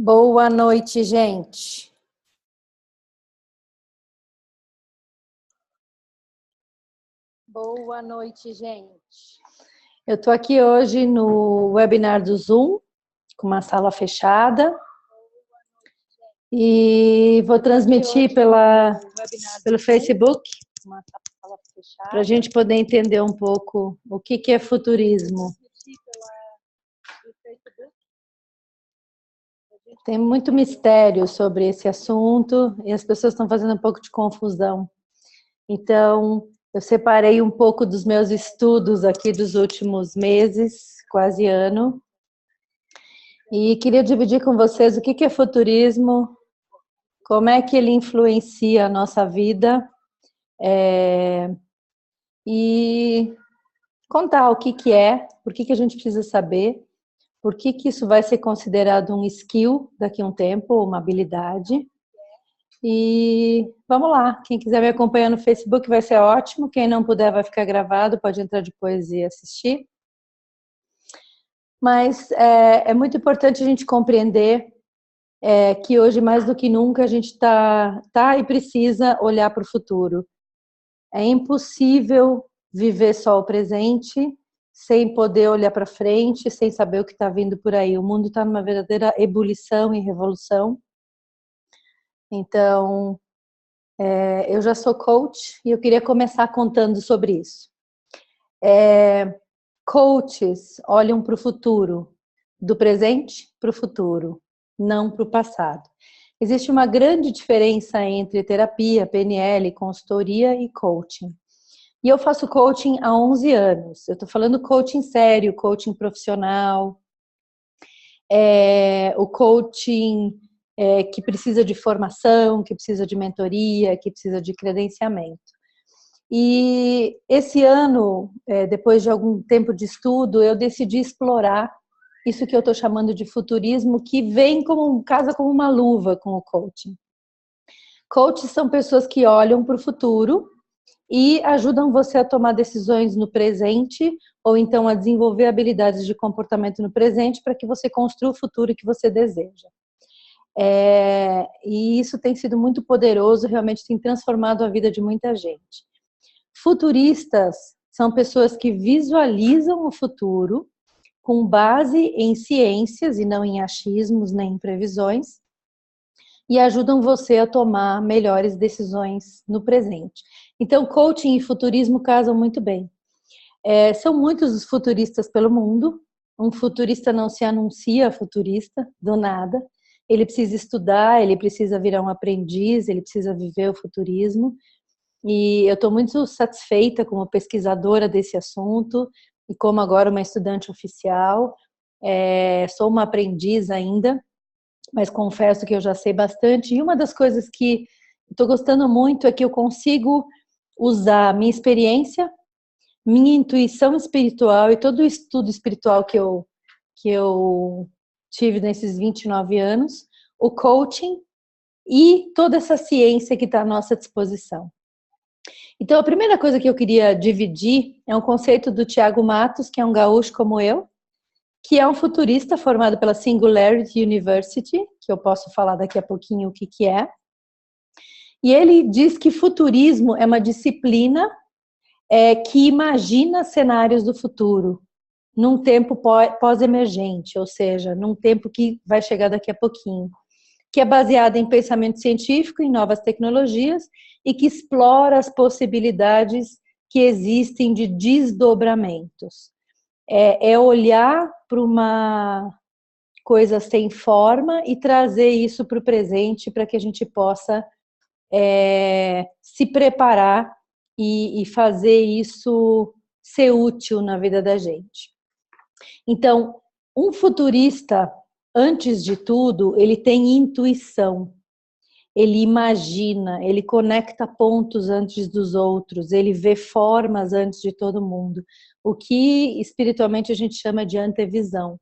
Boa noite, gente. Boa noite, gente. Eu estou aqui hoje no webinar do Zoom, com uma sala fechada. E vou transmitir pelo Facebook, para a gente poder entender um pouco o que é futurismo. Tem muito mistério sobre esse assunto e as pessoas estão fazendo um pouco de confusão. Então, eu separei um pouco dos meus estudos aqui dos últimos meses, quase ano, e queria dividir com vocês o que é futurismo, como é que ele influencia a nossa vida, e contar o que é, por que a gente precisa saber, por que isso vai ser considerado um skill daqui a um tempo, uma habilidade. E vamos lá, quem quiser me acompanhar no Facebook vai ser ótimo, quem não puder vai ficar gravado, pode entrar depois e assistir. Mas é muito importante a gente compreender que hoje, mais do que nunca, a gente tá e precisa olhar para o futuro. É impossível viver só o presente, sem poder olhar para frente, sem saber o que está vindo por aí. O mundo está numa verdadeira ebulição e revolução. Então, eu já sou coach e eu queria começar contando sobre isso. Coaches olham para o futuro, do presente para o futuro, não para o passado. Existe uma grande diferença entre terapia, PNL, consultoria e coaching. E eu faço coaching há 11 anos. Eu estou falando coaching sério, coaching profissional, o coaching que precisa de formação, que precisa de mentoria, que precisa de credenciamento. E esse ano, depois de algum tempo de estudo, eu decidi explorar isso que eu estou chamando de futurismo, que vem casa como uma luva com o coaching. Coaches são pessoas que olham para o futuro e ajudam você a tomar decisões no presente ou então a desenvolver habilidades de comportamento no presente para que você construa o futuro que você deseja. E isso tem sido muito poderoso, realmente tem transformado a vida de muita gente. Futuristas são pessoas que visualizam o futuro com base em ciências e não em achismos nem em previsões e ajudam você a tomar melhores decisões no presente. Então, coaching e futurismo casam muito bem. São muitos os futuristas pelo mundo. Um futurista não se anuncia futurista do nada. Ele precisa estudar, ele precisa virar um aprendiz, ele precisa viver o futurismo. E eu estou muito satisfeita como pesquisadora desse assunto e como agora uma estudante oficial. Sou uma aprendiz ainda, mas confesso que eu já sei bastante. E uma das coisas que estou gostando muito é que eu consigo usar minha experiência, minha intuição espiritual e todo o estudo espiritual que eu tive nesses 29 anos, o coaching e toda essa ciência que está à nossa disposição. Então, a primeira coisa que eu queria dividir é um conceito do Tiago Matos, que é um gaúcho como eu, que é um futurista formado pela Singularity University, que eu posso falar daqui a pouquinho o que é. E ele diz que futurismo é uma disciplina que imagina cenários do futuro, num tempo pós-emergente, ou seja, num tempo que vai chegar daqui a pouquinho, que é baseada em pensamento científico, em novas tecnologias e que explora as possibilidades que existem de desdobramentos. Olhar para uma coisa sem forma e trazer isso para o presente para que a gente possa se preparar e fazer isso ser útil na vida da gente. Então, um futurista, antes de tudo, ele tem intuição, ele imagina, ele conecta pontos antes dos outros, ele vê formas antes de todo mundo, o que espiritualmente a gente chama de antevisão.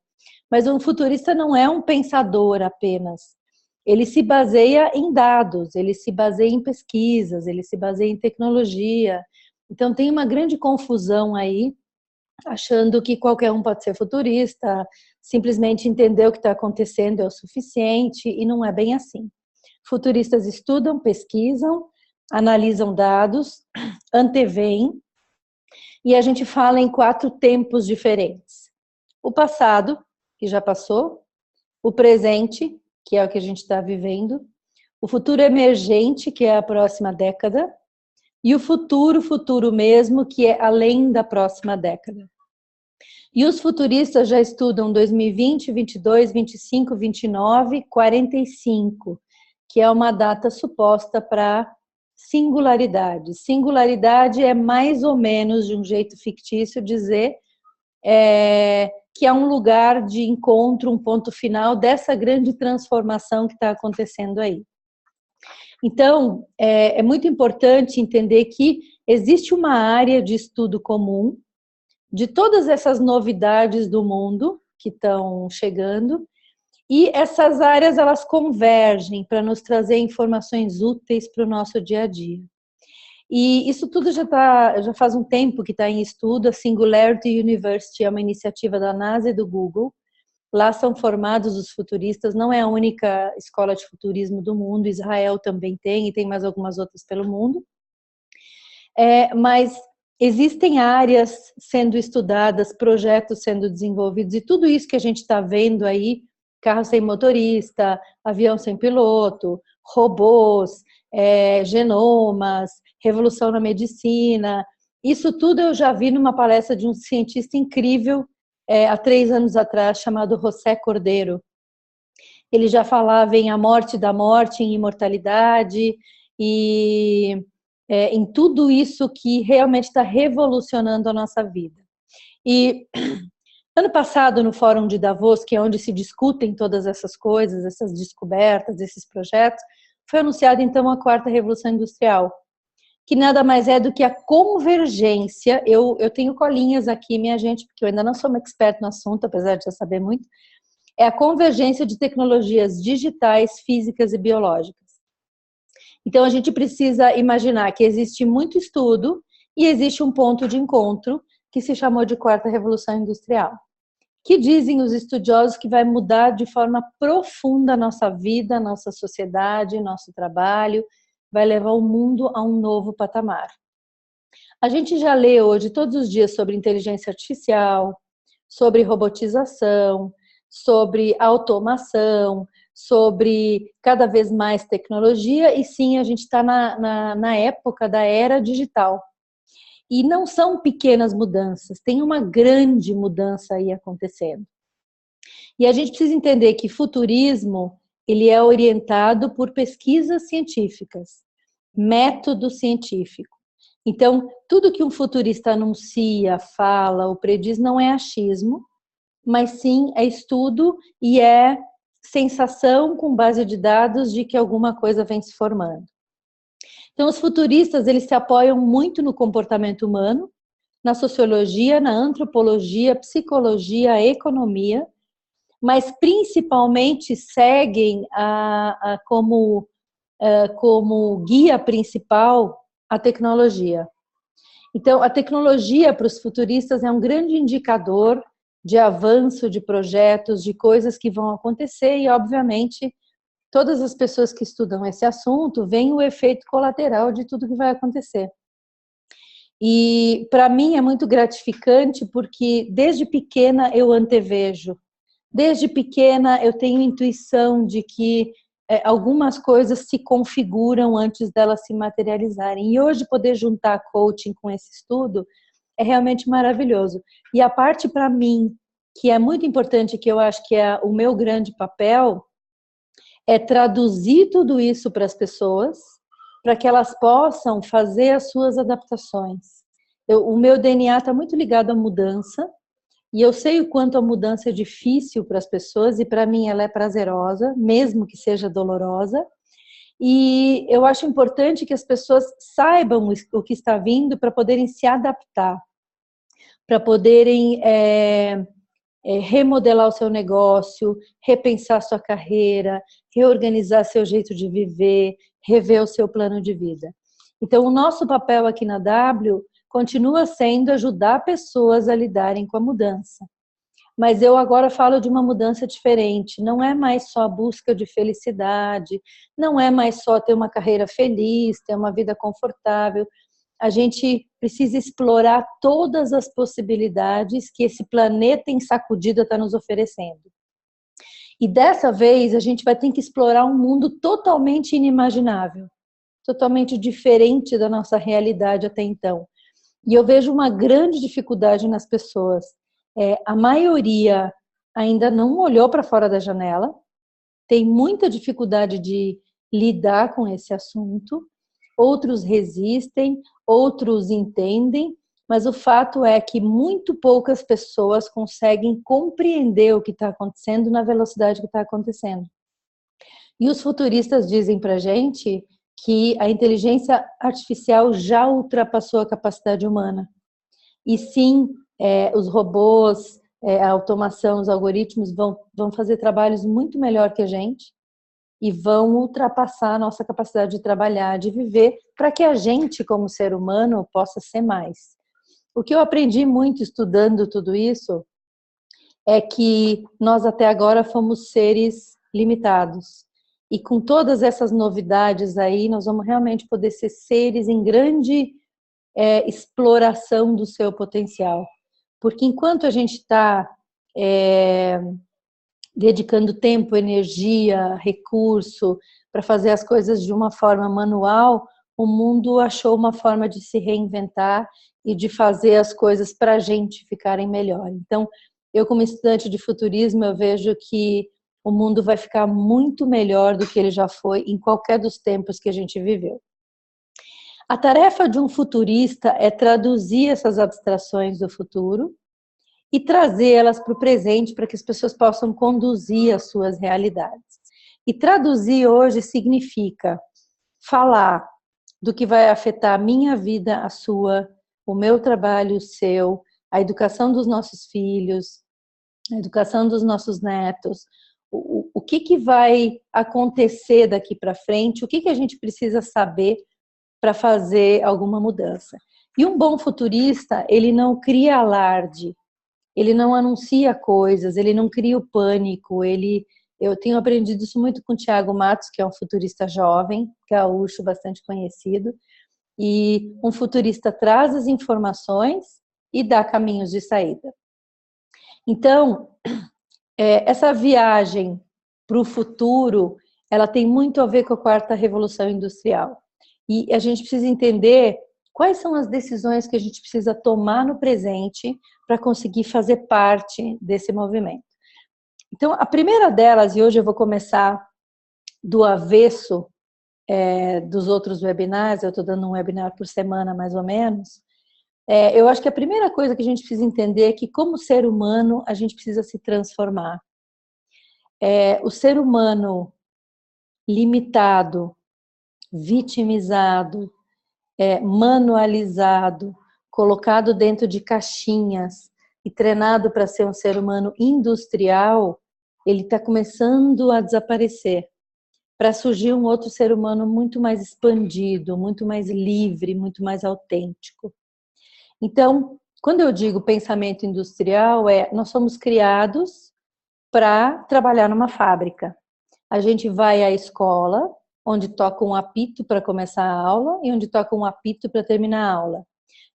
Mas um futurista não é um pensador apenas, ele se baseia em dados, ele se baseia em pesquisas, ele se baseia em tecnologia. Então tem uma grande confusão aí achando que qualquer um pode ser futurista, simplesmente entender o que está acontecendo é o suficiente, e não é bem assim. Futuristas estudam, pesquisam, analisam dados, anteveem, e a gente fala em 4 tempos diferentes. O passado, que já passou, o presente, que é o que a gente está vivendo, o futuro emergente, que é a próxima década, e o futuro mesmo, que é além da próxima década. E os futuristas já estudam 2020, 22, 25, 29, 45, que é uma data suposta para singularidade. Singularidade é mais ou menos, de um jeito fictício, dizer que é um lugar de encontro, um ponto final dessa grande transformação que está acontecendo aí. Então, é muito importante entender que existe uma área de estudo comum de todas essas novidades do mundo que estão chegando, e essas áreas elas convergem para nos trazer informações úteis para o nosso dia a dia. E isso tudo já faz um tempo que está em estudo. A Singularity University é uma iniciativa da NASA e do Google. Lá são formados os futuristas, não é a única escola de futurismo do mundo, Israel também tem, e tem mais algumas outras pelo mundo. Mas existem áreas sendo estudadas, projetos sendo desenvolvidos, e tudo isso que a gente está vendo aí, carro sem motorista, avião sem piloto, robôs, genomas, revolução na medicina, isso tudo eu já vi numa palestra de um cientista incrível, há 3 anos atrás, chamado José Cordeiro. Ele já falava em a morte da morte, em imortalidade, e em tudo isso que realmente está revolucionando a nossa vida. E ano passado, no Fórum de Davos, que é onde se discutem todas essas coisas, essas descobertas, esses projetos, foi anunciada então a 4ª Revolução Industrial, que nada mais é do que a convergência. Eu tenho colinhas aqui, minha gente, porque eu ainda não sou uma expert no assunto, apesar de já saber muito, é a convergência de tecnologias digitais, físicas e biológicas. Então, a gente precisa imaginar que existe muito estudo e existe um ponto de encontro que se chamou de 4ª Revolução Industrial, que dizem os estudiosos que vai mudar de forma profunda a nossa vida, nossa sociedade, nosso trabalho, vai levar o mundo a um novo patamar. A gente já lê hoje, todos os dias, sobre inteligência artificial, sobre robotização, sobre automação, sobre cada vez mais tecnologia, e sim, a gente está na época da era digital. E não são pequenas mudanças, tem uma grande mudança aí acontecendo. E a gente precisa entender que futurismo, ele é orientado por pesquisas científicas, método científico. Então, tudo que um futurista anuncia, fala ou prediz não é achismo, mas sim é estudo e é sensação com base de dados de que alguma coisa vem se formando. Então, os futuristas, eles se apoiam muito no comportamento humano, na sociologia, na antropologia, psicologia, economia, mas principalmente seguem como guia principal a tecnologia. Então, a tecnologia para os futuristas é um grande indicador de avanço de projetos, de coisas que vão acontecer, e, obviamente, todas as pessoas que estudam esse assunto veem o efeito colateral de tudo que vai acontecer. E, para mim, é muito gratificante, porque desde pequena eu antevejo. Desde pequena eu tenho intuição de que algumas coisas se configuram antes delas se materializarem. E hoje poder juntar coaching com esse estudo é realmente maravilhoso. E a parte, para mim, que é muito importante, que eu acho que é o meu grande papel, é traduzir tudo isso para as pessoas, para que elas possam fazer as suas adaptações. O meu DNA está muito ligado à mudança, e eu sei o quanto a mudança é difícil para as pessoas, e para mim ela é prazerosa, mesmo que seja dolorosa. E eu acho importante que as pessoas saibam o que está vindo para poderem se adaptar, para poderem remodelar o seu negócio, repensar sua carreira, reorganizar seu jeito de viver, rever o seu plano de vida. Então, o nosso papel aqui na W continua sendo ajudar pessoas a lidarem com a mudança. Mas eu agora falo de uma mudança diferente. Não é mais só a busca de felicidade, não é mais só ter uma carreira feliz, ter uma vida confortável. A gente precisa explorar todas as possibilidades que esse planeta em sacudida está nos oferecendo. E dessa vez a gente vai ter que explorar um mundo totalmente inimaginável, totalmente diferente da nossa realidade até então. E eu vejo uma grande dificuldade nas pessoas. A maioria ainda não olhou para fora da janela, tem muita dificuldade de lidar com esse assunto, outros resistem, outros entendem, mas o fato é que muito poucas pessoas conseguem compreender o que está acontecendo na velocidade que está acontecendo. E os futuristas dizem para a gente que a inteligência artificial já ultrapassou a capacidade humana. E sim, os robôs, a automação, os algoritmos vão fazer trabalhos muito melhor que a gente e vão ultrapassar a nossa capacidade de trabalhar, de viver, para que a gente, como ser humano, possa ser mais. O que eu aprendi muito estudando tudo isso é que nós até agora fomos seres limitados. E com todas essas novidades aí, nós vamos realmente poder ser seres em grande exploração do seu potencial. Porque enquanto a gente está dedicando tempo, energia, recurso para fazer as coisas de uma forma manual, o mundo achou uma forma de se reinventar e de fazer as coisas para a gente ficarem melhor. Então, eu como estudante de futurismo, eu vejo que o mundo vai ficar muito melhor do que ele já foi em qualquer dos tempos que a gente viveu. A tarefa de um futurista é traduzir essas abstrações do futuro e trazê-las para o presente para que as pessoas possam conduzir as suas realidades. E traduzir hoje significa falar do que vai afetar a minha vida, a sua, o meu trabalho, o seu, a educação dos nossos filhos, a educação dos nossos netos, o que vai acontecer daqui para frente, o que a gente precisa saber para fazer alguma mudança. E um bom futurista, ele não cria alarde, ele não anuncia coisas, ele não cria o pânico, eu tenho aprendido isso muito com o Thiago Matos, que é um futurista jovem, gaúcho, bastante conhecido, e um futurista traz as informações e dá caminhos de saída. Então, essa viagem para o futuro, ela tem muito a ver com a quarta revolução industrial. E a gente precisa entender quais são as decisões que a gente precisa tomar no presente para conseguir fazer parte desse movimento. Então, a primeira delas, e hoje eu vou começar do avesso dos outros webinars, eu estou dando um webinar por semana mais ou menos, eu acho que a primeira coisa que a gente precisa entender é que como ser humano a gente precisa se transformar. O ser humano limitado, vitimizado, manualizado, colocado dentro de caixinhas e treinado para ser um ser humano industrial, ele está começando a desaparecer, para surgir um outro ser humano muito mais expandido, muito mais livre, muito mais autêntico. Então, quando eu digo pensamento industrial, nós somos criados para trabalhar numa fábrica. A gente vai à escola, onde toca um apito para começar a aula e onde toca um apito para terminar a aula.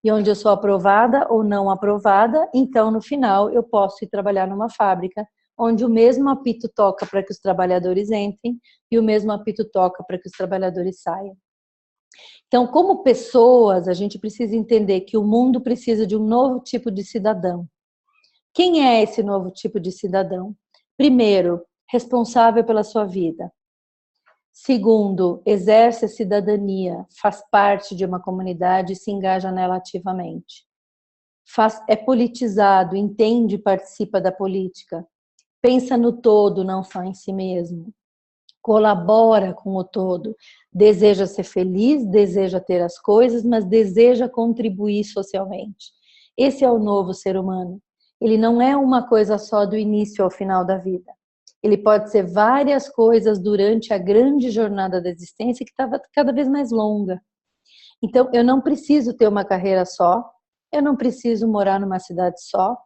E onde eu sou aprovada ou não aprovada, então no final eu posso ir trabalhar numa fábrica, onde o mesmo apito toca para que os trabalhadores entrem e o mesmo apito toca para que os trabalhadores saiam. Então, como pessoas, a gente precisa entender que o mundo precisa de um novo tipo de cidadão. Quem é esse novo tipo de cidadão? Primeiro, responsável pela sua vida. Segundo, exerce a cidadania, faz parte de uma comunidade e se engaja nela ativamente. É politizado, entende e participa da política. Pensa no todo, não só em si mesmo. Colabora com o todo. Deseja ser feliz, deseja ter as coisas, mas deseja contribuir socialmente. Esse é o novo ser humano. Ele não é uma coisa só do início ao final da vida. Ele pode ser várias coisas durante a grande jornada da existência que estava cada vez mais longa. Então, eu não preciso ter uma carreira só, eu não preciso morar numa cidade só,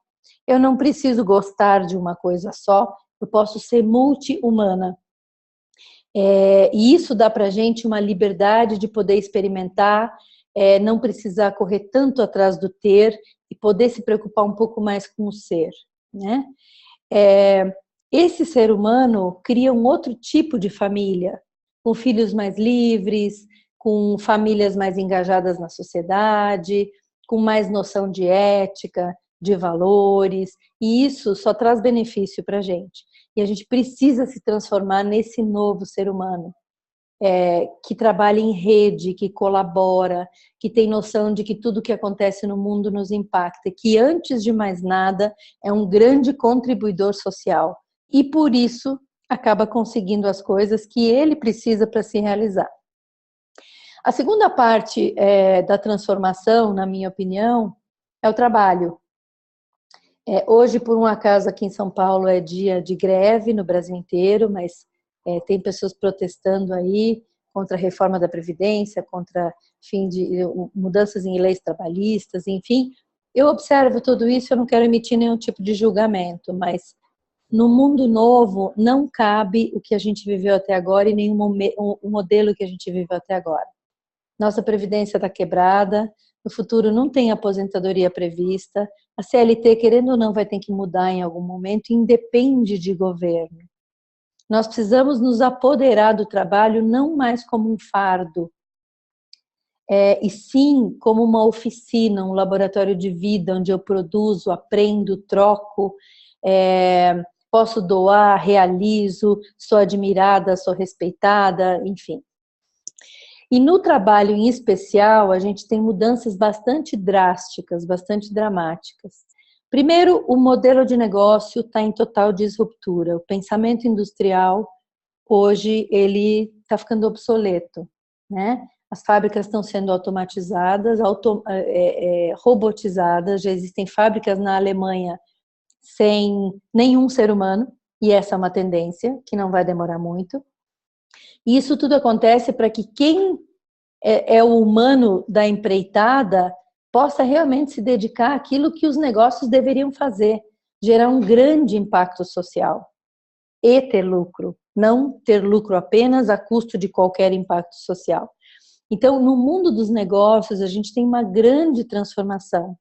eu não preciso gostar de uma coisa só, eu posso ser multi-humana. E isso dá para a gente uma liberdade de poder experimentar, não precisar correr tanto atrás do ter e poder se preocupar um pouco mais com o ser, né? Esse ser humano cria um outro tipo de família, com filhos mais livres, com famílias mais engajadas na sociedade, com mais noção de ética, de valores, e isso só traz benefício para a gente. E a gente precisa se transformar nesse novo ser humano, que trabalha em rede, que colabora, que tem noção de que tudo que acontece no mundo nos impacta, que antes de mais nada é um grande contribuidor social e por isso acaba conseguindo as coisas que ele precisa para se realizar. A segunda parte da transformação, na minha opinião, é o trabalho. Hoje, por um acaso, aqui em São Paulo é dia de greve no Brasil inteiro, mas tem pessoas protestando aí contra a reforma da Previdência, contra mudanças em leis trabalhistas, enfim. Eu observo tudo isso, eu não quero emitir nenhum tipo de julgamento, mas no mundo novo não cabe o que a gente viveu até agora e nenhum o modelo que a gente viveu até agora. Nossa Previdência está quebrada, no futuro não tem aposentadoria prevista, a CLT, querendo ou não, vai ter que mudar em algum momento, independe de governo. Nós precisamos nos apoderar do trabalho não mais como um fardo, e sim como uma oficina, um laboratório de vida, onde eu produzo, aprendo, troco, posso doar, realizo, sou admirada, sou respeitada, enfim. E no trabalho em especial, a gente tem mudanças bastante drásticas, bastante dramáticas. Primeiro, o modelo de negócio está em total disruptura. O pensamento industrial, hoje, ele está ficando obsoleto, né? As fábricas estão sendo automatizadas, robotizadas. Já existem fábricas na Alemanha sem nenhum ser humano, e essa é uma tendência que não vai demorar muito. E isso tudo acontece para que quem é o humano da empreitada possa realmente se dedicar àquilo que os negócios deveriam fazer, gerar um grande impacto social e ter lucro, não ter lucro apenas a custo de qualquer impacto social. Então, no mundo dos negócios, a gente tem uma grande transformação.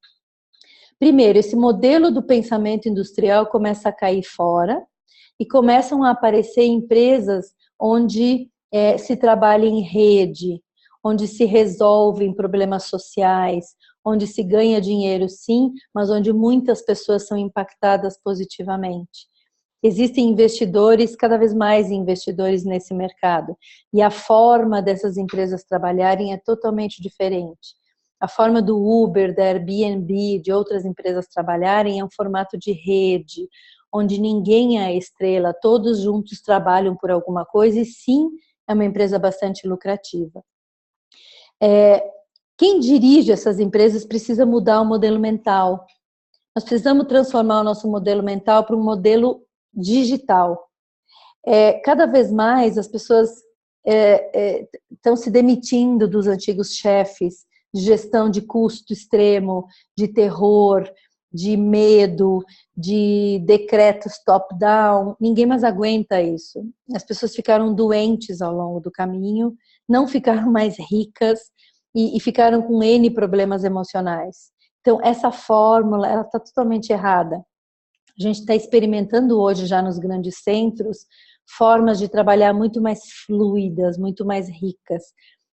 Primeiro, esse modelo do pensamento industrial começa a cair fora e começam a aparecer empresas onde se trabalha em rede, onde se resolvem problemas sociais, onde se ganha dinheiro sim, mas onde muitas pessoas são impactadas positivamente. Existem investidores, cada vez mais investidores nesse mercado, e a forma dessas empresas trabalharem é totalmente diferente. A forma do Uber, da Airbnb, de outras empresas trabalharem é um formato de rede, onde ninguém é a estrela, todos juntos trabalham por alguma coisa e sim, é uma empresa bastante lucrativa. Quem dirige essas empresas precisa mudar o modelo mental. Nós precisamos transformar o nosso modelo mental para um modelo digital. Cada vez mais as pessoas estão se demitindo dos antigos chefes de gestão de custo extremo, de terror, de medo, de decretos top-down. Ninguém mais aguenta isso. As pessoas ficaram doentes ao longo do caminho, não ficaram mais ricas e ficaram com N problemas emocionais. Então, essa fórmula ela está totalmente errada. A gente está experimentando hoje já nos grandes centros formas de trabalhar muito mais fluidas, muito mais ricas.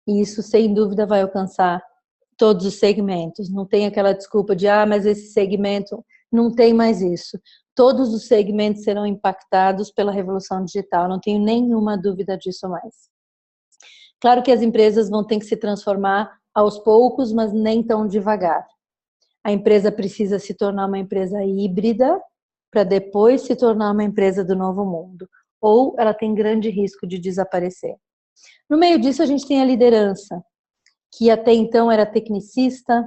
E isso, sem dúvida, vai alcançar todos os segmentos. Não tem aquela desculpa de, mas esse segmento não tem mais isso. Todos os segmentos serão impactados pela revolução digital, não tenho nenhuma dúvida disso mais. Claro que as empresas vão ter que se transformar aos poucos, mas nem tão devagar. A empresa precisa se tornar uma empresa híbrida para depois se tornar uma empresa do novo mundo. Ou ela tem grande risco de desaparecer. No meio disso, a gente tem a liderança, que até então era tecnicista,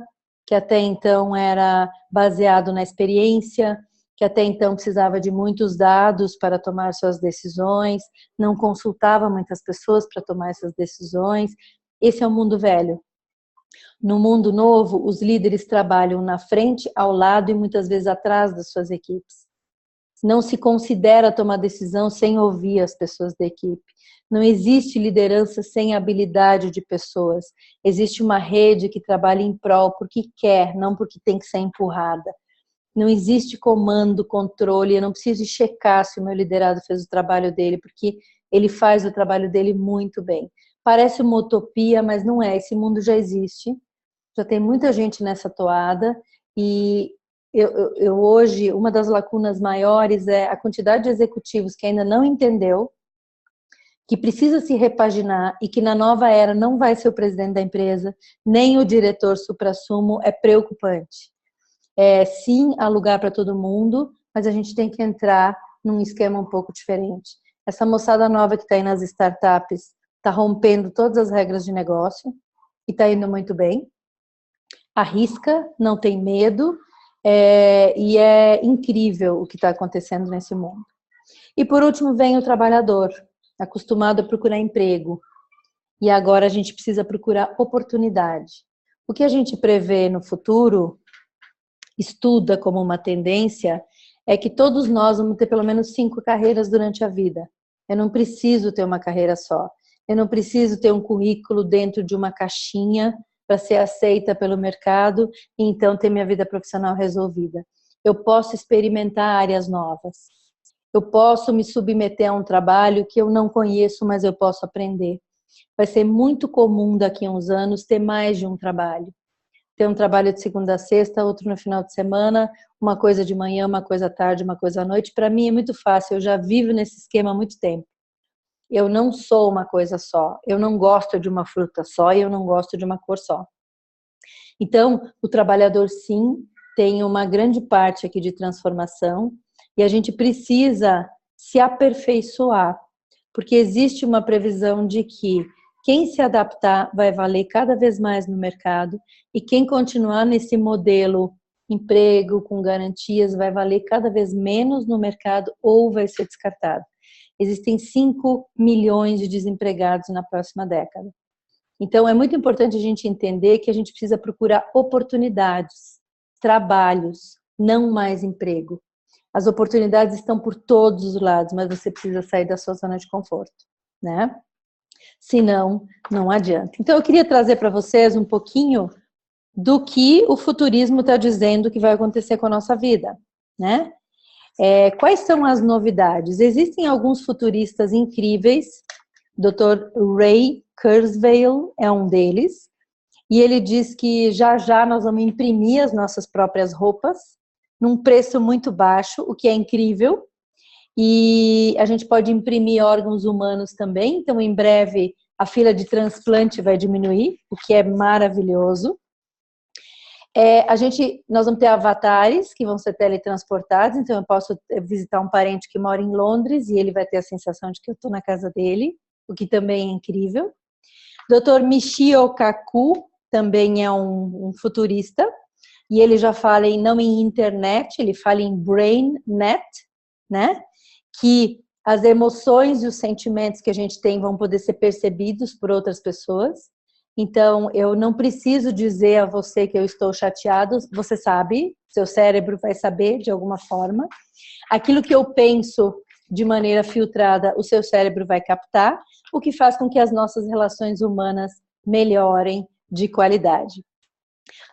que até então era baseado na experiência, que até então precisava de muitos dados para tomar suas decisões, não consultava muitas pessoas para tomar essas decisões. Esse é o mundo velho. No mundo novo, os líderes trabalham na frente, ao lado e muitas vezes atrás das suas equipes. Não se considera tomar decisão sem ouvir as pessoas da equipe. Não existe liderança sem habilidade de pessoas. Existe uma rede que trabalha em prol porque quer, não porque tem que ser empurrada. Não existe comando, controle. Eu não preciso checar se o meu liderado fez o trabalho dele, porque ele faz o trabalho dele muito bem. Parece uma utopia, mas não é. Esse mundo já existe. Já tem muita gente nessa toada e eu hoje, uma das lacunas maiores é a quantidade de executivos que ainda não entendeu que precisa se repaginar e que na nova era não vai ser o presidente da empresa, nem o diretor suprassumo, é preocupante. Sim, há lugar para todo mundo, mas a gente tem que entrar num esquema um pouco diferente. Essa moçada nova que está aí nas startups está rompendo todas as regras de negócio e está indo muito bem. Arrisca, não tem medo, e é incrível o que está acontecendo nesse mundo. E por último vem o trabalhador, acostumado a procurar emprego. E agora a gente precisa procurar oportunidade. O que a gente prevê no futuro, estuda como uma tendência, é que todos nós vamos ter pelo menos 5 carreiras durante a vida. Eu não preciso ter uma carreira só. Eu não preciso ter um currículo dentro de uma caixinha para ser aceita pelo mercado e então ter minha vida profissional resolvida. Eu posso experimentar áreas novas. Eu posso me submeter a um trabalho que eu não conheço, mas eu posso aprender. Vai ser muito comum daqui a uns anos ter mais de um trabalho. Ter um trabalho de segunda a sexta, outro no final de semana, uma coisa de manhã, uma coisa à tarde, uma coisa à noite. Para mim é muito fácil, eu já vivo nesse esquema há muito tempo. Eu não sou uma coisa só, eu não gosto de uma fruta só e eu não gosto de uma cor só. Então, o trabalhador sim tem uma grande parte aqui de transformação e a gente precisa se aperfeiçoar, porque existe uma previsão de que quem se adaptar vai valer cada vez mais no mercado e quem continuar nesse modelo emprego com garantias vai valer cada vez menos no mercado ou vai ser descartado. Existem 5 milhões de desempregados na próxima década. Então, é muito importante a gente entender que a gente precisa procurar oportunidades, trabalhos, não mais emprego. As oportunidades estão por todos os lados, mas você precisa sair da sua zona de conforto, né? Senão, não adianta. Então, eu queria trazer para vocês um pouquinho do que o futurismo está dizendo que vai acontecer com a nossa vida, né? Quais são as novidades? Existem alguns futuristas incríveis, Dr. Ray Kurzweil é um deles, e ele diz que já já nós vamos imprimir as nossas próprias roupas, num preço muito baixo, o que é incrível, e a gente pode imprimir órgãos humanos também, então em breve a fila de transplante vai diminuir, o que é maravilhoso. Nós vamos ter avatares que vão ser teletransportados, então eu posso visitar um parente que mora em Londres e ele vai ter a sensação de que eu estou na casa dele, o que também é incrível. Dr. Michio Kaku também é um futurista e ele já fala não em internet, ele fala em BrainNet, né? Que as emoções e os sentimentos que a gente tem vão poder ser percebidos por outras pessoas. Então, eu não preciso dizer a você que eu estou chateado, você sabe, seu cérebro vai saber de alguma forma. Aquilo que eu penso de maneira filtrada, o seu cérebro vai captar, o que faz com que as nossas relações humanas melhorem de qualidade.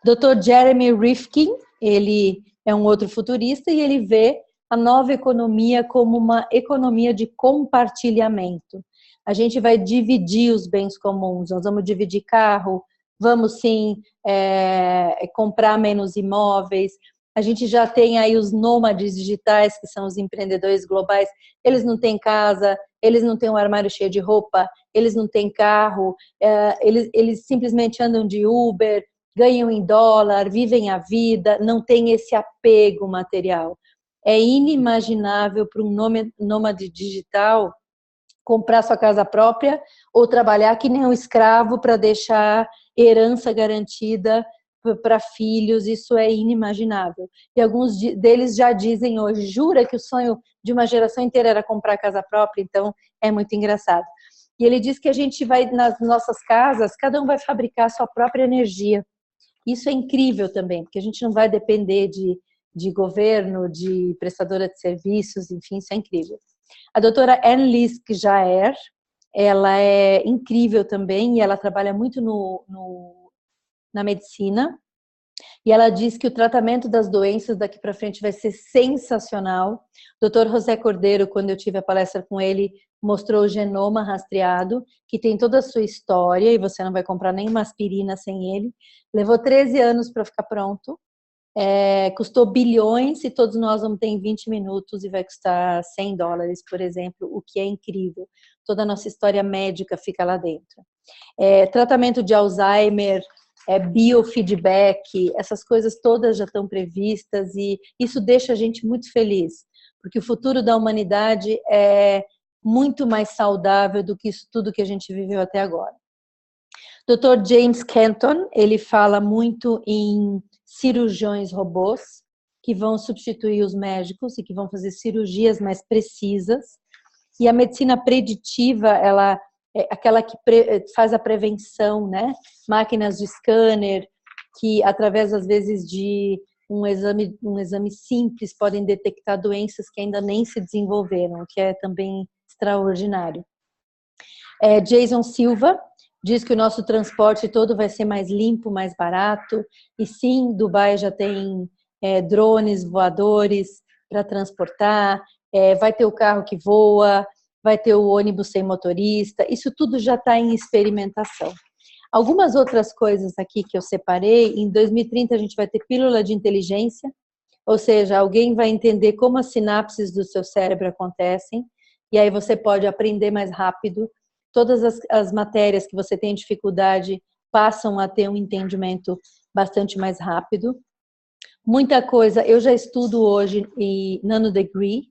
Dr. Jeremy Rifkin, ele é um outro futurista e ele vê a nova economia como uma economia de compartilhamento. A gente vai dividir os bens comuns, nós vamos dividir carro, vamos sim comprar menos imóveis. A gente já tem aí os nômades digitais, que são os empreendedores globais, eles não têm casa, eles não têm um armário cheio de roupa, eles não têm carro, eles simplesmente andam de Uber, ganham em dólar, vivem a vida, não tem esse apego material. É inimaginável para um nômade digital comprar sua casa própria ou trabalhar que nem um escravo para deixar herança garantida para filhos, isso é inimaginável. E alguns deles já dizem hoje, jura que o sonho de uma geração inteira era comprar casa própria, então é muito engraçado. E ele diz que a gente vai, nas nossas casas, cada um vai fabricar a sua própria energia. Isso é incrível também, porque a gente não vai depender de governo, de prestadora de serviços, enfim, isso é incrível. A doutora Annelise Jaer, ela é incrível também e ela trabalha muito na medicina. E ela diz que o tratamento das doenças daqui para frente vai ser sensacional. O Dr. José Cordeiro, quando eu tive a palestra com ele, mostrou o genoma rastreado, que tem toda a sua história, e você não vai comprar nenhuma aspirina sem ele. Levou 13 anos para ficar pronto. Custou bilhões e todos nós vamos ter em 20 minutos e vai custar $100, por exemplo, o que é incrível. Toda a nossa história médica fica lá dentro. Tratamento de Alzheimer, biofeedback, essas coisas todas já estão previstas e isso deixa a gente muito feliz, porque o futuro da humanidade é muito mais saudável do que isso tudo que a gente viveu até agora. Dr. James Canton, ele fala muito em cirurgiões robôs que vão substituir os médicos e que vão fazer cirurgias mais precisas. E a medicina preditiva, ela é aquela que faz a prevenção, né? Máquinas de scanner que, através, às vezes, de um exame simples, podem detectar doenças que ainda nem se desenvolveram, o que é também extraordinário. Jason Silva diz que o nosso transporte todo vai ser mais limpo, mais barato. E sim, Dubai já tem drones voadores para transportar, vai ter o carro que voa, vai ter o ônibus sem motorista. Isso tudo já está em experimentação. Algumas outras coisas aqui que eu separei, em 2030 a gente vai ter pílula de inteligência, ou seja, alguém vai entender como as sinapses do seu cérebro acontecem, e aí você pode aprender mais rápido. Todas as matérias que você tem dificuldade passam a ter um entendimento bastante mais rápido. Muita coisa, eu já estudo hoje em nanodegree,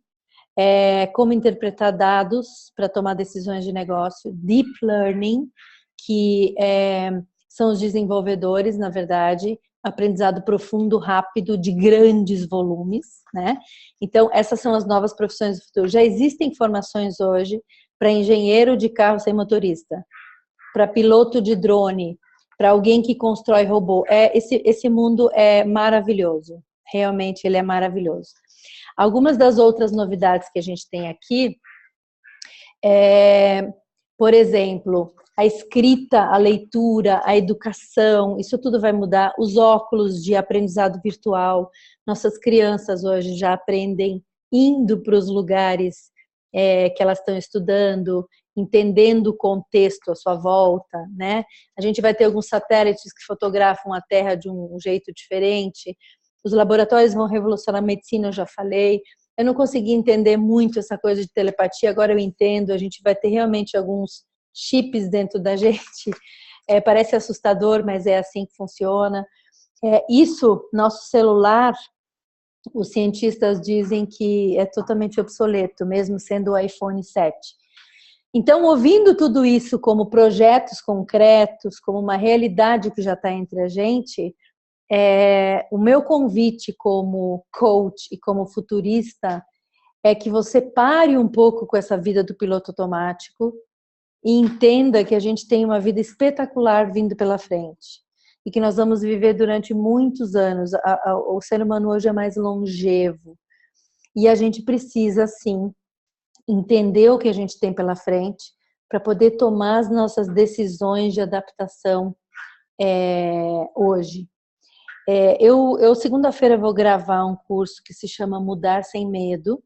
como interpretar dados para tomar decisões de negócio, deep learning, que são os desenvolvedores, na verdade, aprendizado profundo, rápido, de grandes volumes, né? Então, essas são as novas profissões do futuro. Já existem formações hoje para engenheiro de carro sem motorista, para piloto de drone, para alguém que constrói robô. Esse mundo é maravilhoso, realmente ele é maravilhoso. Algumas das outras novidades que a gente tem aqui, por exemplo, a escrita, a leitura, a educação, isso tudo vai mudar. Os óculos de aprendizado virtual, nossas crianças hoje já aprendem indo para os lugares que elas estão estudando, entendendo o contexto à sua volta, né? A gente vai ter alguns satélites que fotografam a Terra de um jeito diferente. Os laboratórios vão revolucionar a medicina, eu já falei. Eu não consegui entender muito essa coisa de telepatia, agora eu entendo. A gente vai ter realmente alguns chips dentro da gente. Parece assustador, mas é assim que funciona. Isso, nosso celular, os cientistas dizem que é totalmente obsoleto, mesmo sendo o iPhone 7. Então, ouvindo tudo isso como projetos concretos, como uma realidade que já está entre a gente, o meu convite como coach e como futurista é que você pare um pouco com essa vida do piloto automático e entenda que a gente tem uma vida espetacular vindo pela frente e que nós vamos viver durante muitos anos. O ser humano hoje é mais longevo e a gente precisa, sim, entender o que a gente tem pela frente para poder tomar as nossas decisões de adaptação hoje. Eu segunda-feira vou gravar um curso que se chama Mudar Sem Medo,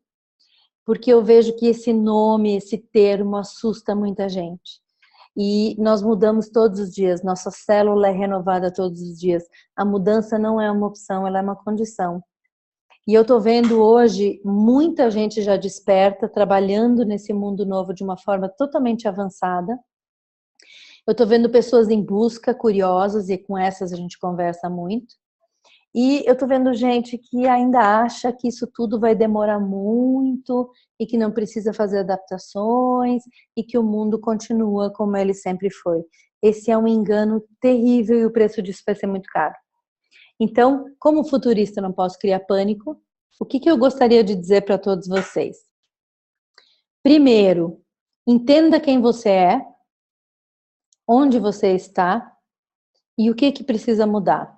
porque eu vejo que esse nome, esse termo assusta muita gente. E nós mudamos todos os dias, nossa célula é renovada todos os dias. A mudança não é uma opção, ela é uma condição. E eu estou vendo hoje muita gente já desperta, trabalhando nesse mundo novo de uma forma totalmente avançada. Eu estou vendo pessoas em busca, curiosas, e com essas a gente conversa muito. E eu estou vendo gente que ainda acha que isso tudo vai demorar muito e que não precisa fazer adaptações e que o mundo continua como ele sempre foi. Esse é um engano terrível e o preço disso vai ser muito caro. Então, como futurista, não posso criar pânico. O que eu gostaria de dizer para todos vocês? Primeiro, entenda quem você é, onde você está e o que precisa mudar.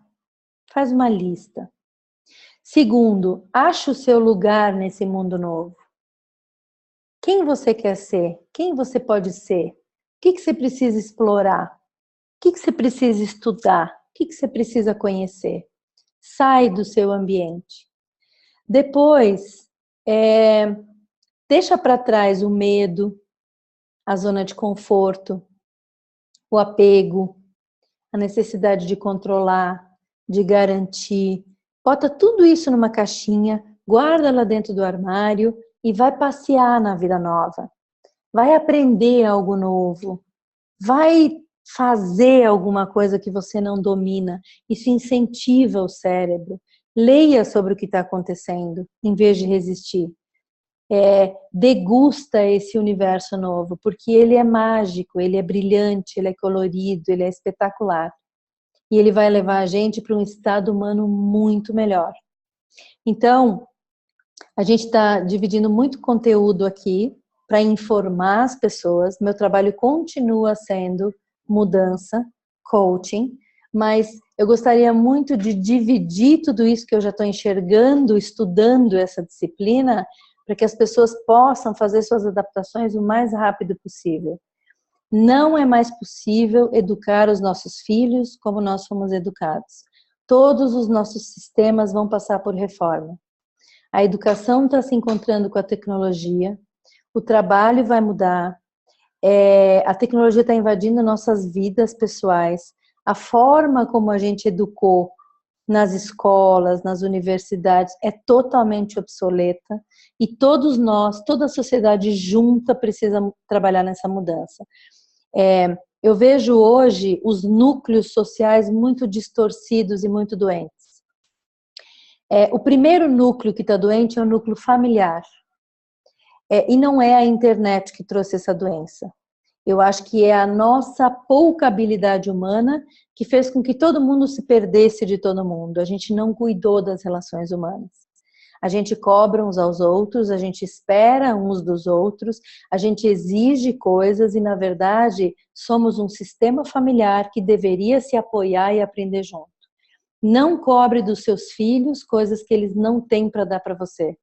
Faz uma lista. Segundo, acha o seu lugar nesse mundo novo. Quem você quer ser? Quem você pode ser? O que você precisa explorar? O que você precisa estudar? O que você precisa conhecer? Sai do seu ambiente. Depois, deixa para trás o medo, a zona de conforto, o apego, a necessidade de controlar, de garantir. Bota tudo isso numa caixinha, guarda lá dentro do armário e vai passear na vida nova. Vai aprender algo novo. Vai fazer alguma coisa que você não domina. Isso incentiva o cérebro. Leia sobre o que está acontecendo, em vez de resistir. Degusta esse universo novo, porque ele é mágico, ele é brilhante, ele é colorido, ele é espetacular. E ele vai levar a gente para um estado humano muito melhor. Então, a gente está dividindo muito conteúdo aqui para informar as pessoas. Meu trabalho continua sendo mudança, coaching, mas eu gostaria muito de dividir tudo isso que eu já estou enxergando, estudando essa disciplina, para que as pessoas possam fazer suas adaptações o mais rápido possível. Não é mais possível educar os nossos filhos como nós fomos educados. Todos os nossos sistemas vão passar por reforma. A educação está se encontrando com a tecnologia, o trabalho vai mudar, a tecnologia está invadindo nossas vidas pessoais, a forma como a gente educou nas escolas, nas universidades, é totalmente obsoleta e todos nós, toda a sociedade junta precisa trabalhar nessa mudança. Eu vejo hoje os núcleos sociais muito distorcidos e muito doentes. O primeiro núcleo que está doente é o núcleo familiar. E não é a internet que trouxe essa doença. Eu acho que é a nossa pouca habilidade humana que fez com que todo mundo se perdesse de todo mundo. A gente não cuidou das relações humanas. A gente cobra uns aos outros, a gente espera uns dos outros, a gente exige coisas e, na verdade, somos um sistema familiar que deveria se apoiar e aprender junto. Não cobre dos seus filhos coisas que eles não têm para dar para você.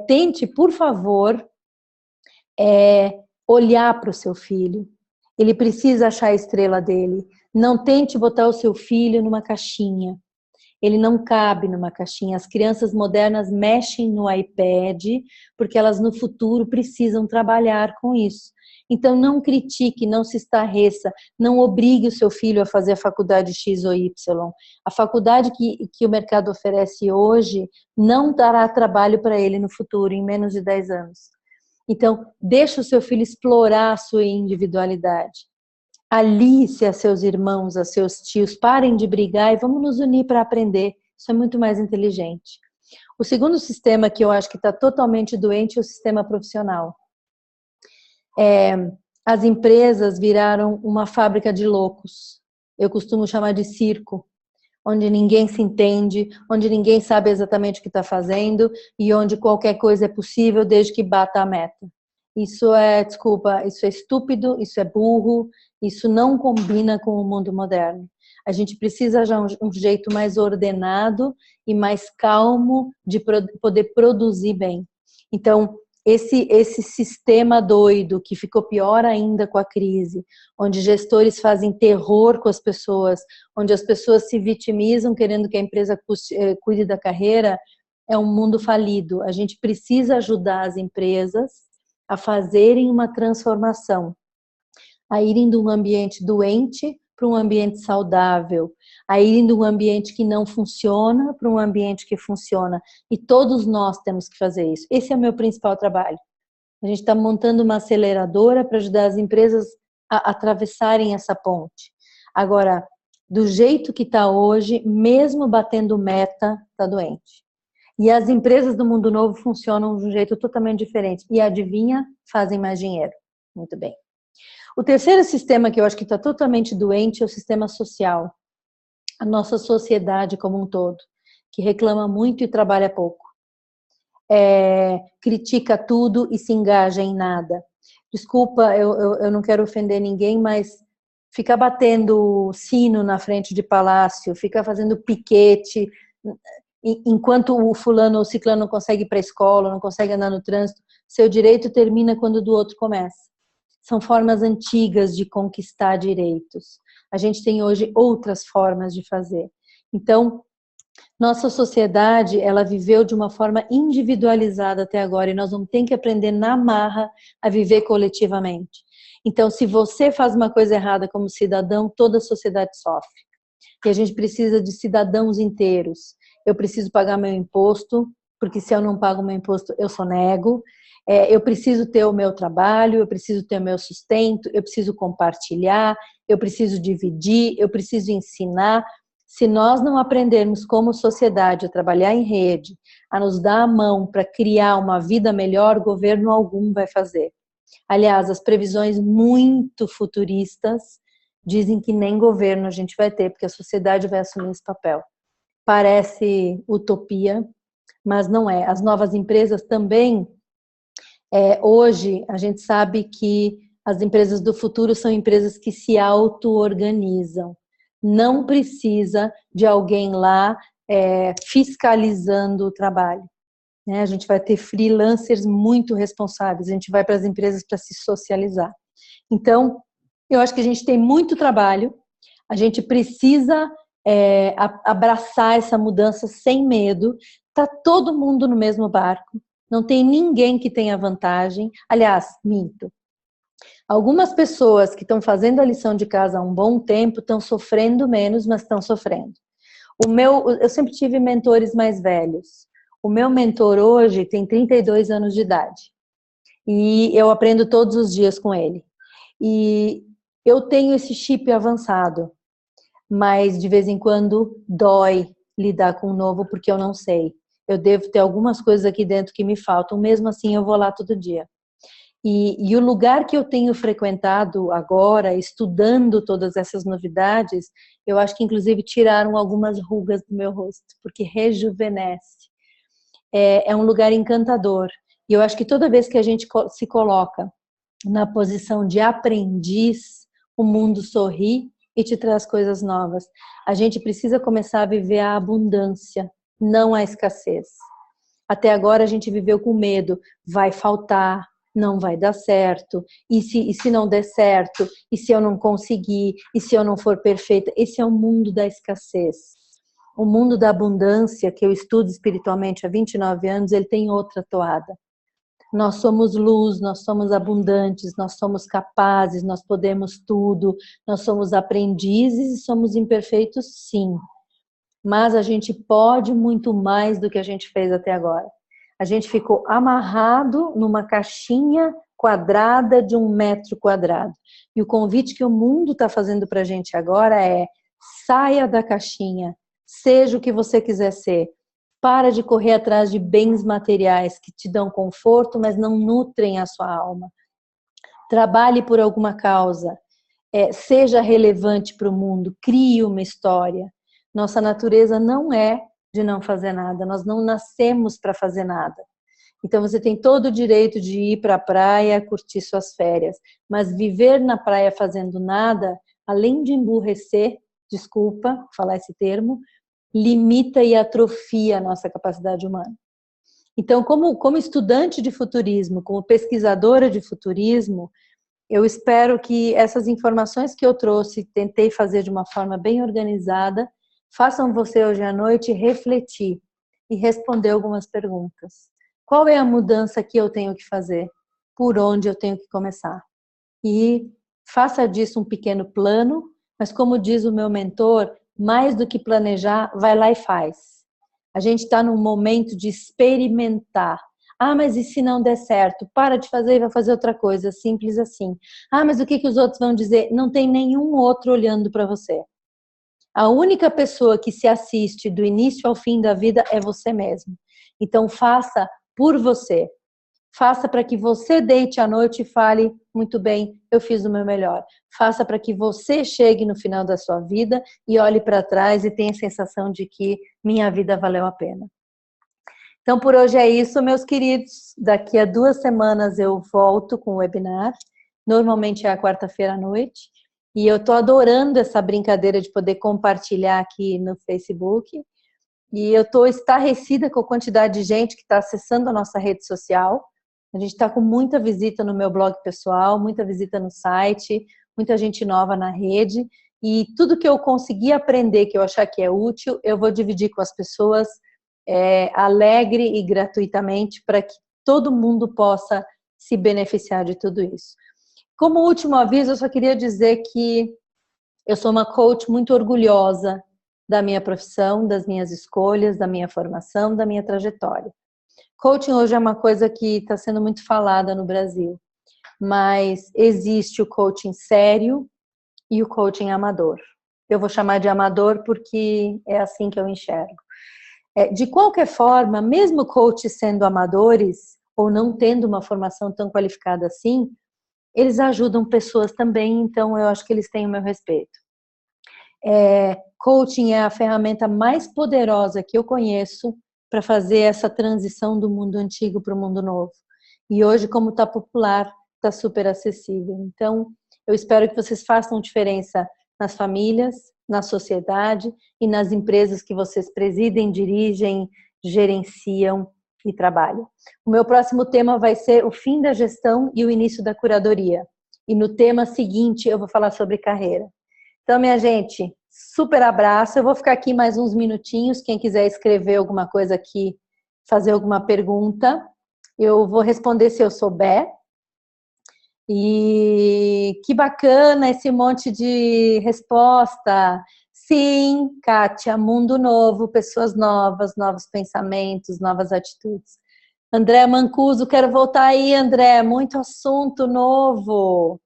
Tente, por favor, olhar para o seu filho. Ele precisa achar a estrela dele. Não tente botar o seu filho numa caixinha. Ele não cabe numa caixinha. As crianças modernas mexem no iPad porque elas no futuro precisam trabalhar com isso. Então não critique, não se estarreça, não obrigue o seu filho a fazer a faculdade X ou Y. A faculdade que o mercado oferece hoje não dará trabalho para ele no futuro, em menos de 10 anos. Então, deixa o seu filho explorar a sua individualidade. Alice a seus irmãos, a seus tios, parem de brigar e vamos nos unir para aprender. Isso é muito mais inteligente. O segundo sistema que eu acho que está totalmente doente é o sistema profissional. As empresas viraram uma fábrica de loucos. Eu costumo chamar de circo, onde ninguém se entende, onde ninguém sabe exatamente o que está fazendo e onde qualquer coisa é possível desde que bata a meta. Isso isso é estúpido, isso é burro, isso não combina com o mundo moderno. A gente precisa de um jeito mais ordenado e mais calmo de poder produzir bem. Então, esse sistema doido, que ficou pior ainda com a crise, onde gestores fazem terror com as pessoas, onde as pessoas se vitimizam querendo que a empresa cuide da carreira, é um mundo falido. A gente precisa ajudar as empresas a fazerem uma transformação, a irem de um ambiente doente para um ambiente saudável, a irem de um ambiente que não funciona para um ambiente que funciona. E todos nós temos que fazer isso. Esse é o meu principal trabalho. A gente está montando uma aceleradora para ajudar as empresas a atravessarem essa ponte. Agora, do jeito que está hoje, mesmo batendo meta, está doente. E as empresas do mundo novo funcionam de um jeito totalmente diferente. E adivinha? Fazem mais dinheiro. Muito bem. O terceiro sistema que eu acho que está totalmente doente é o sistema social. A nossa sociedade como um todo, que reclama muito e trabalha pouco. Critica tudo e se engaja em nada. Desculpa, eu não quero ofender ninguém, mas fica batendo sino na frente de palácio, fica fazendo piquete, enquanto o fulano ou o ciclano não consegue ir para a escola, não consegue andar no trânsito, seu direito termina quando o do outro começa. São formas antigas de conquistar direitos. A gente tem hoje outras formas de fazer. Então, nossa sociedade, ela viveu de uma forma individualizada até agora e nós vamos ter que aprender na marra a viver coletivamente. Então, se você faz uma coisa errada como cidadão, toda a sociedade sofre. E a gente precisa de cidadãos inteiros. Eu preciso pagar meu imposto, porque se eu não pago meu imposto, eu sonego. Eu preciso ter o meu trabalho, eu preciso ter o meu sustento, eu preciso compartilhar, eu preciso dividir, eu preciso ensinar. Se nós não aprendermos como sociedade a trabalhar em rede, a nos dar a mão para criar uma vida melhor, governo algum vai fazer. Aliás, as previsões muito futuristas dizem que nem governo a gente vai ter, porque a sociedade vai assumir esse papel. Parece utopia, mas não é. As novas empresas também, hoje a gente sabe que as empresas do futuro são empresas que se auto-organizam. Não precisa de alguém lá fiscalizando o trabalho. Né? A gente vai ter freelancers muito responsáveis, a gente vai para as empresas para se socializar. Então, eu acho que a gente tem muito trabalho, a gente precisa abraçar essa mudança sem medo, está todo mundo no mesmo barco, não tem ninguém que tenha vantagem. Aliás, minto. Algumas pessoas que estão fazendo a lição de casa há um bom tempo estão sofrendo menos, mas estão sofrendo. Eu sempre tive mentores mais velhos. O meu mentor hoje tem 32 anos de idade. E eu aprendo todos os dias com ele. E eu tenho esse chip avançado, mas de vez em quando dói lidar com o novo porque eu não sei. Eu devo ter algumas coisas aqui dentro que me faltam, mesmo assim eu vou lá todo dia. E o lugar que eu tenho frequentado agora, estudando todas essas novidades, eu acho que inclusive tiraram algumas rugas do meu rosto, porque rejuvenesce. É um lugar encantador. E eu acho que toda vez que a gente se coloca na posição de aprendiz, o mundo sorri e te traz coisas novas. A gente precisa começar a viver a abundância, não a escassez. Até agora a gente viveu com medo, vai faltar, não vai dar certo, e se não der certo, e se eu não conseguir, e se eu não for perfeita. Esse é o mundo da escassez. O mundo da abundância, que eu estudo espiritualmente há 29 anos, ele tem outra toada. Nós somos luz, nós somos abundantes, nós somos capazes, nós podemos tudo, nós somos aprendizes e somos imperfeitos, sim. Mas a gente pode muito mais do que a gente fez até agora. A gente ficou amarrado numa caixinha quadrada de 1 metro quadrado. E o convite que o mundo está fazendo para a gente agora é: saia da caixinha, seja o que você quiser ser. Para de correr atrás de bens materiais que te dão conforto, mas não nutrem a sua alma. Trabalhe por alguma causa, seja relevante para o mundo, crie uma história. Nossa natureza não é de não fazer nada, nós não nascemos para fazer nada. Então você tem todo o direito de ir para a praia, curtir suas férias, mas viver na praia fazendo nada, além de emburrecer, desculpa falar esse termo, limita e atrofia a nossa capacidade humana. Então, como estudante de futurismo, como pesquisadora de futurismo, eu espero que essas informações que eu trouxe, tentei fazer de uma forma bem organizada, façam você hoje à noite refletir e responder algumas perguntas. Qual é a mudança que eu tenho que fazer? Por onde eu tenho que começar? E faça disso um pequeno plano, mas como diz o meu mentor, mais do que planejar, vai lá e faz. A gente está num momento de experimentar. Ah, mas e se não der certo? Para de fazer e vai fazer outra coisa, simples assim. Ah, mas o que os outros vão dizer? Não tem nenhum outro olhando para você. A única pessoa que se assiste do início ao fim da vida é você mesmo. Então faça por você. Faça para que você deite à noite e fale: muito bem, eu fiz o meu melhor. Faça para que você chegue no final da sua vida e olhe para trás e tenha a sensação de que minha vida valeu a pena. Então, por hoje é isso, meus queridos. Daqui a 2 semanas eu volto com o webinar. Normalmente é a quarta-feira à noite. E eu tô adorando essa brincadeira de poder compartilhar aqui no Facebook. E eu tô estarrecida com a quantidade de gente que está acessando a nossa rede social. A gente está com muita visita no meu blog pessoal, muita visita no site, muita gente nova na rede. E tudo que eu conseguir aprender, que eu achar que é útil, eu vou dividir com as pessoas alegre e gratuitamente para que todo mundo possa se beneficiar de tudo isso. Como último aviso, eu só queria dizer que eu sou uma coach muito orgulhosa da minha profissão, das minhas escolhas, da minha formação, da minha trajetória. Coaching hoje é uma coisa que está sendo muito falada no Brasil, mas existe o coaching sério e o coaching amador. Eu vou chamar de amador porque é assim que eu enxergo. De qualquer forma, mesmo coaches sendo amadores ou não tendo uma formação tão qualificada assim, eles ajudam pessoas também, então eu acho que eles têm o meu respeito. Coaching é a ferramenta mais poderosa que eu conheço para fazer essa transição do mundo antigo para o mundo novo. E hoje, como está popular, está super acessível. Então, eu espero que vocês façam diferença nas famílias, na sociedade e nas empresas que vocês presidem, dirigem, gerenciam e trabalham. O meu próximo tema vai ser o fim da gestão e o início da curadoria. E no tema seguinte eu vou falar sobre carreira. Então, minha gente, super abraço. Eu vou ficar aqui mais uns minutinhos. Quem quiser escrever alguma coisa aqui, fazer alguma pergunta, eu vou responder se eu souber. E que bacana esse monte de resposta. Sim, Kátia, mundo novo, pessoas novas, novos pensamentos, novas atitudes. André Mancuso, quero voltar aí, André, muito assunto novo.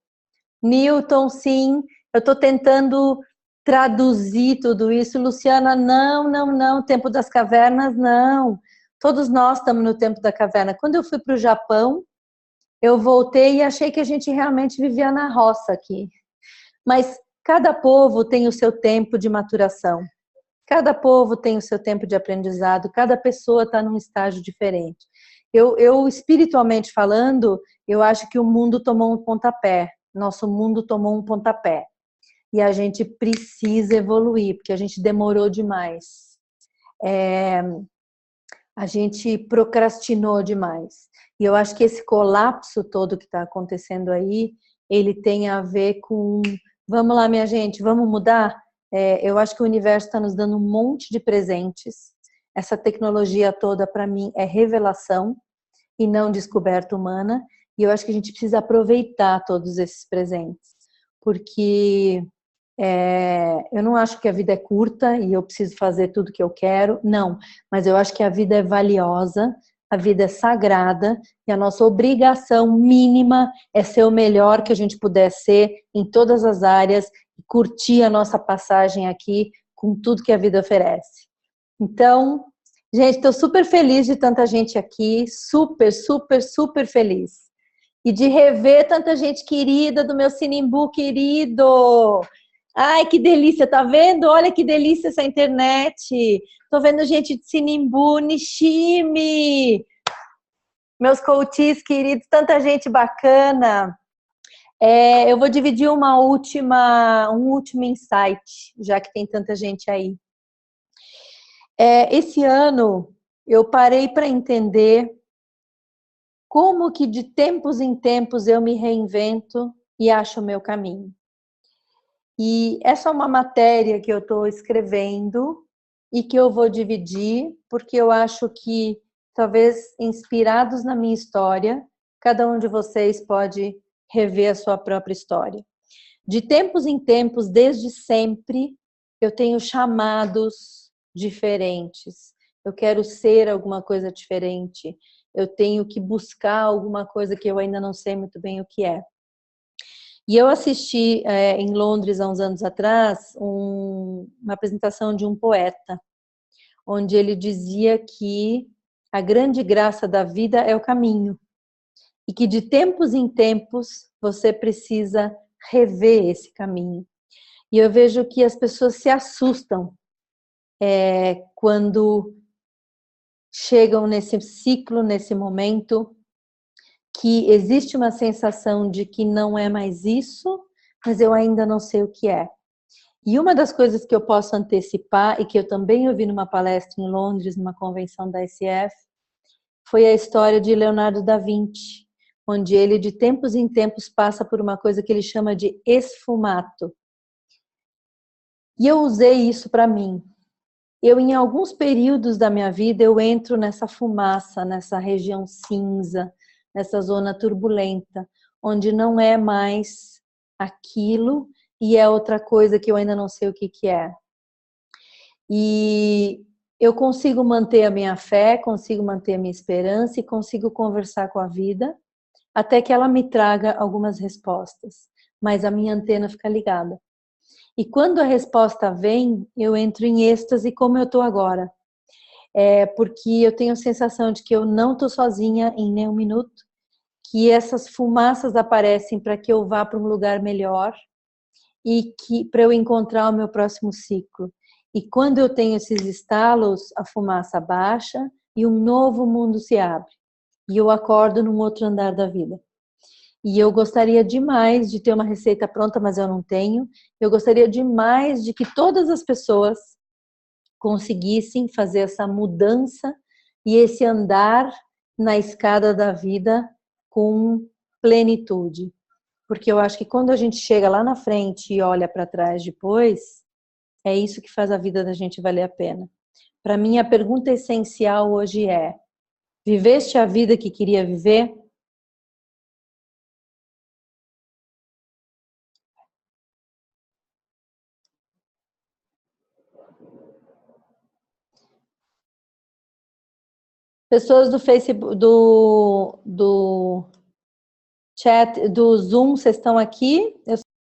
Newton, sim, eu estou tentando traduzir tudo isso. Luciana, não, tempo das cavernas, não. Todos nós estamos no tempo da caverna. Quando eu fui para o Japão, eu voltei e achei que a gente realmente vivia na roça aqui. Mas cada povo tem o seu tempo de maturação. Cada povo tem o seu tempo de aprendizado. Cada pessoa está num estágio diferente. Eu, espiritualmente falando, eu acho que o mundo tomou um pontapé. Nosso mundo tomou um pontapé. E a gente precisa evoluir, porque a gente demorou demais. A gente procrastinou demais. E eu acho que esse colapso todo que está acontecendo aí, ele tem a ver com... Vamos lá, minha gente, vamos mudar? Eu acho que o universo está nos dando um monte de presentes. Essa tecnologia toda, para mim, é revelação e não descoberta humana. E eu acho que a gente precisa aproveitar todos esses presentes. Porque eu não acho que a vida é curta e eu preciso fazer tudo que eu quero. Não, mas eu acho que a vida é valiosa, a vida é sagrada e a nossa obrigação mínima é ser o melhor que a gente puder ser em todas as áreas e curtir a nossa passagem aqui com tudo que a vida oferece. Então, gente, estou super feliz de tanta gente aqui, super feliz. E de rever tanta gente querida do meu Sinimbu querido. Ai, que delícia, tá vendo? Olha que delícia essa internet. Tô vendo gente de Sinimbu, Nishimi, meus coaches queridos, tanta gente bacana. Eu vou dividir um último insight, já que tem tanta gente aí. Esse ano eu parei para entender como que de tempos em tempos eu me reinvento e acho o meu caminho. E essa é uma matéria que eu estou escrevendo e que eu vou dividir, porque eu acho que, talvez inspirados na minha história, cada um de vocês pode rever a sua própria história. De tempos em tempos, desde sempre, eu tenho chamados diferentes. Eu quero ser alguma coisa diferente. Eu tenho que buscar alguma coisa que eu ainda não sei muito bem o que é. E eu assisti em Londres, há uns anos atrás, uma apresentação de um poeta, onde ele dizia que a grande graça da vida é o caminho. E que de tempos em tempos você precisa rever esse caminho. E eu vejo que as pessoas se assustam quando chegam nesse ciclo, nesse momento, que existe uma sensação de que não é mais isso, mas eu ainda não sei o que é. E uma das coisas que eu posso antecipar, e que eu também ouvi numa palestra em Londres, numa convenção da SF, foi a história de Leonardo da Vinci, onde ele de tempos em tempos passa por uma coisa que ele chama de esfumato. E eu usei isso para mim. Em alguns períodos da minha vida, eu entro nessa fumaça, nessa região cinza, nessa zona turbulenta, onde não é mais aquilo e é outra coisa que eu ainda não sei o que é. E eu consigo manter a minha fé, consigo manter a minha esperança e consigo conversar com a vida até que ela me traga algumas respostas, mas a minha antena fica ligada. E quando a resposta vem, eu entro em êxtase como eu estou agora. Porque eu tenho a sensação de que eu não estou sozinha em nenhum minuto, que essas fumaças aparecem para que eu vá para um lugar melhor e que para eu encontrar o meu próximo ciclo. E quando eu tenho esses estalos, a fumaça baixa e um novo mundo se abre. E eu acordo num outro andar da vida. E eu gostaria demais de ter uma receita pronta, mas eu não tenho. Eu gostaria demais de que todas as pessoas conseguissem fazer essa mudança e esse andar na escada da vida com plenitude. Porque eu acho que quando a gente chega lá na frente e olha para trás depois, é isso que faz a vida da gente valer a pena. Para mim, a pergunta essencial hoje é: viveste a vida que queria viver? Pessoas do Facebook, do chat, do Zoom, vocês estão aqui?